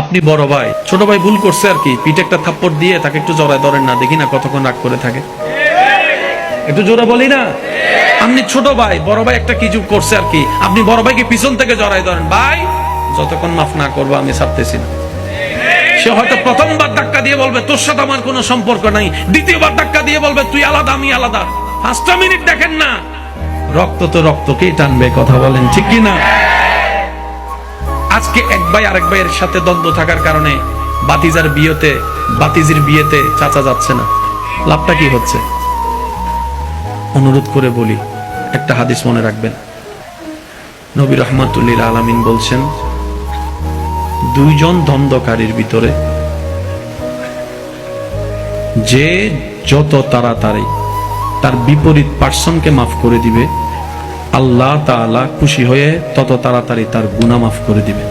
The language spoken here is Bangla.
আপনি বড় ভাই, ছোট ভাই ভুল করছে আর কি, পিঠে একটা থাপ্পড় দিয়ে তাকে একটু জড়ায় ধরেন না, দেখি না কতক্ষণ রাগ করে থাকে। একটু জোরে বলি না, আপনি ছোট ভাই, বড় ভাই একটা কিছু করছে আর কি, আপনি বড় ভাইকে পিছন থেকে জড়ায় ধরেন, ভাই যতক্ষণ মাফ না করবো আমি ছাড়তেছি না। সে হয়তো প্রথমবার ধাক্কা দিয়ে বলবে তোর সাথে আমার কোনো সম্পর্ক নাই, দ্বিতীয়বার ধাক্কা দিয়ে বলবে তুই আলাদা আমি আলাদা। 5টা মিনিট দেখেন না, রক্ত তো রক্তকেই টানবে, কথা বলেন ঠিক কি না? আজকে এক ভাই আরেক ভাইয়ের সাথে দ্বন্দ্ব থাকার কারণে বাতিজির বিয়েতে চাচা যাচ্ছে না, লাভটা কি হচ্ছে? অনুরোধ করে বলি, একটা হাদিস মনে রাখবেন। নবী রহমাতুল্লিল আলামিন বলছেন, দুইজন দ্বন্দ্বকারীর ভিতরে যে যত তাড়াতাড়ি তার বিপরীত পার্সনকে মাফ করে দিবে, আল্লাহ তাআলা খুশি হয়ে তত তাড়াতাড়ি তার গুনাহ মাফ করে দিবে।